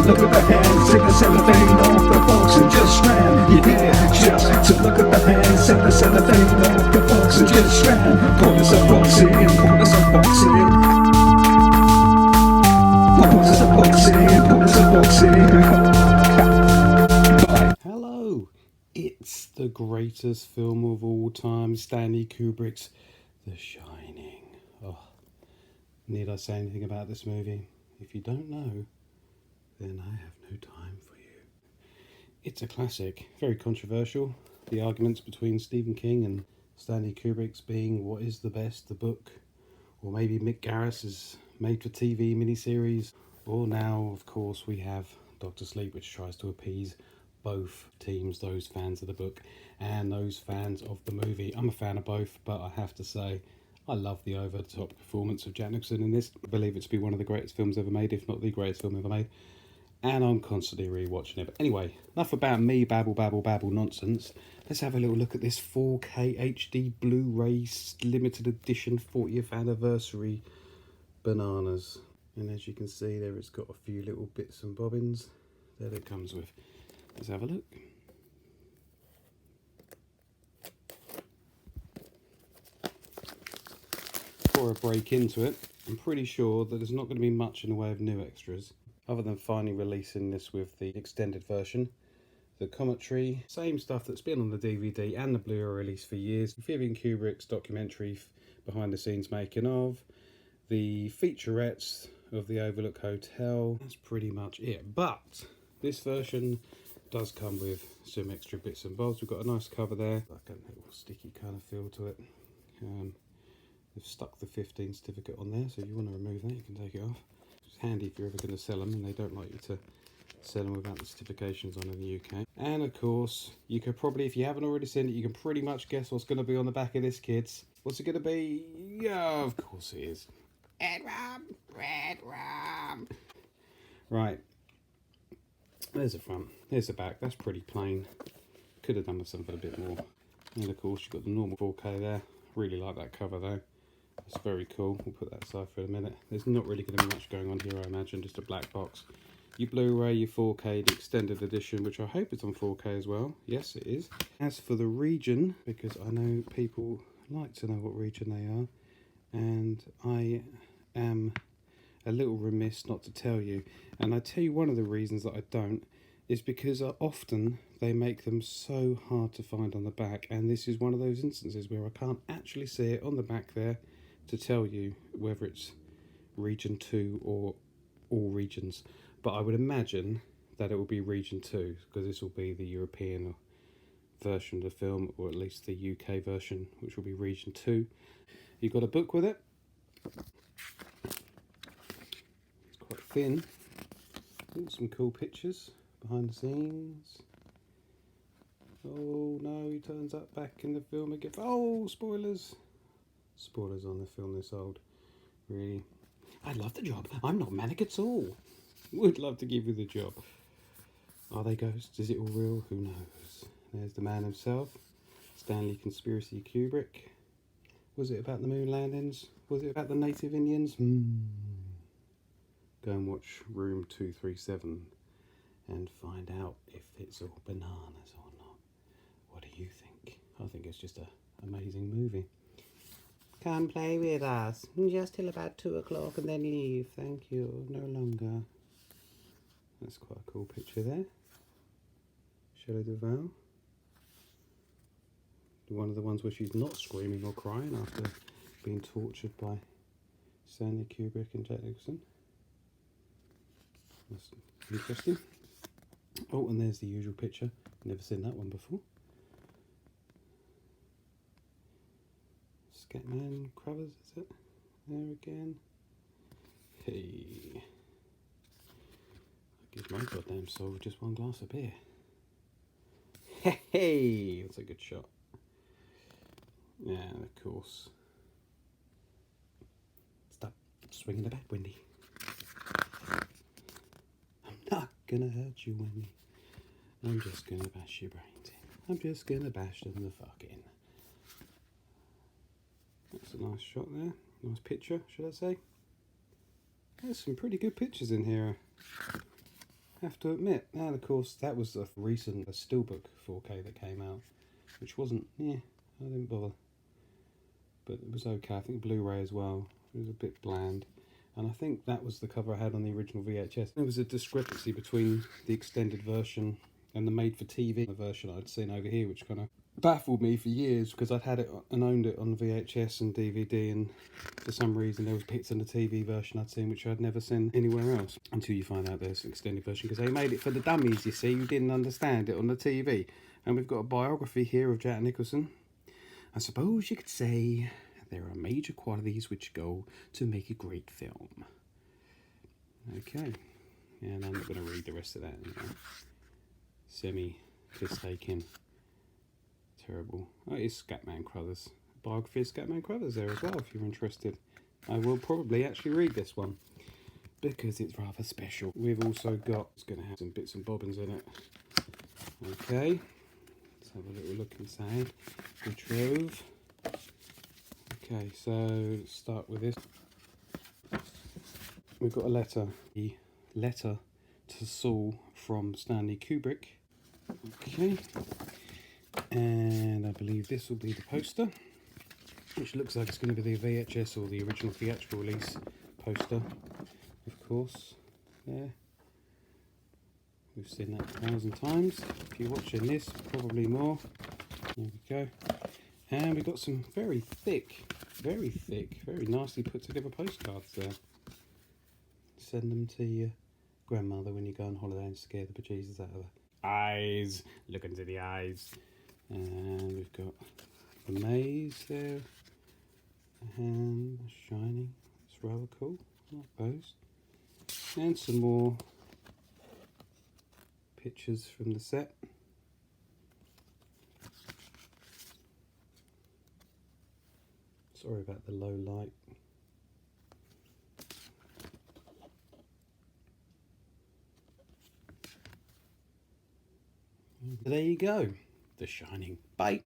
look at the hands, take the cellophane off the box and just ran. Yeah, just to look at the hands, take the cellophane off the box and just ran. Put us a box in, put us a box in. Put us a box in, put us a box in. Bye. Hello, it's the greatest film of all time, Stanley Kubrick's The Shining. Oh, need I say anything about this movie? If you don't know, then I have no time for you. It's a classic, very controversial. The arguments between Stephen King and Stanley Kubrick's being what is the best, the book, or maybe Mick Garris's made-for-TV miniseries, or now, of course, we have Doctor Sleep, which tries to appease both teams, those fans of the book and those fans of the movie. I'm a fan of both, but I have to say, I love the over-the-top performance of Jack Nicholson in this. I believe it to be one of the greatest films ever made, if not the greatest film ever made. And I'm constantly rewatching it. But anyway, enough about me babble nonsense. Let's have a little look at this 4K HD Blu-ray limited edition 40th anniversary bananas. And as you can see there, it's got a few little bits and bobbins that it comes with. Let's have a look. Before I break into it, I'm pretty sure that there's not going to be much in the way of new extras, other than finally releasing this with the extended version. The commentary, same stuff that's been on the DVD and the Blu-ray release for years. Vivian Kubrick's documentary behind the scenes making of. The featurettes of the Overlook Hotel. That's pretty much it. But this version does come with some extra bits and bobs. We've got a nice cover there, like a little sticky kind of feel to it. They've stuck the 15 certificate on there, so if you want to remove that, you can take it off. It's handy if you're ever going to sell them, and they don't like you to sell them without the certifications on in the UK. And of course, you could probably, if you haven't already seen it, you can pretty much guess what's going to be on the back of this, kids. What's it going to be? Yeah, of course it is. Red rum. Right. There's the front. There's the back. That's pretty plain. Could have done with something a bit more. And of course, you've got the normal 4K there. Really like that cover though. It's very cool. We'll put that aside for a minute. There's not really going to be much going on here, I imagine. Just a black box. Your Blu-ray, your 4K, the extended edition, which I hope is on 4K as well. Yes, it is. As for the region, because I know people like to know what region they are, and I am a little remiss not to tell you. And I tell you one of the reasons that I don't is because often they make them so hard to find on the back, and this is one of those instances where I can't actually see it on the back there to tell you whether it's region 2 or all regions. But I would imagine that it will be region 2, because this will be the European version of the film, or at least the UK version, which will be region 2. You got a book with it. It's quite thin. Ooh, some cool pictures behind the scenes. Oh no, he turns up back in the film again. Oh, spoilers. Spoilers on the film this old. Really. I love the job. I'm not manic at all. Would love to give you the job. Are they ghosts? Is it all real? Who knows? There's the man himself. Stanley Conspiracy Kubrick. Was it about the moon landings? Was it about the native Indians? Go and watch Room 237 and find out if it's all bananas or not. What do you think? I think it's just an amazing movie. Come play with us. Just till about 2 o'clock and then leave. Thank you. No longer. That's quite a cool picture there. Shelley Duvall. One of the ones where she's not screaming or crying after being tortured by Stanley Kubrick and Jack Nicholson. That's interesting. Oh, and there's the usual picture. Never seen that one before. Scatman Crothers, is it? There again. Hey. I give my goddamn soul just one glass of beer. Hey, that's a good shot. Yeah, of course. Stop swinging the bat, Wendy. I'm not gonna hurt you, Wendy. I'm just gonna bash your brains in. I'm just gonna bash them the fuck in. That's a nice shot there. Nice picture, should I say? There's some pretty good pictures in here. have to admit. And of course, that was a recent Steelbook 4K that came out, which wasn't, yeah, I didn't bother. But it was okay. I think Blu-ray as well. It was a bit bland. And I think that was the cover I had on the original VHS. There was a discrepancy between the extended version and the made-for-TV version I'd seen over here, which kind of baffled me for years, because I'd had it and owned it on VHS and DVD, and for some reason there was bits in the TV version I'd seen which I'd never seen anywhere else, until you find out there's an extended version, because they made it for the dummies, you see, who didn't understand it on the TV. And we've got a biography here of Jack Nicholson. I suppose you could say there are major qualities which go to make a great film. Okay, and I'm not going to read the rest of that anyway. Semi-piss-taking. Terrible. Oh, it is Scatman Crothers. Biography of Scatman Crothers there as well, if you're interested. I will probably actually read this one, because it's rather special. We've also got, it's going to have some bits and bobbins in it. Okay, let's have a little look inside the trove. Okay, so let's start with this. We've got a letter. The letter to Saul from Stanley Kubrick. Okay, and I believe this will be the poster, which looks like it's going to be the VHS or the original theatrical release poster, of course. There, we've seen that 1,000 times. If you're watching this, probably more. There we go. And we've got some very thick, very nicely put together postcards there. Send them to your grandmother when you go on holiday and scare the bejesus out of her. Eyes, look into the eyes. And we've got the maze there, and shining. It's rather cool, I like those. And some more pictures from the set. Sorry about the low light. There you go, The Shining. Bye.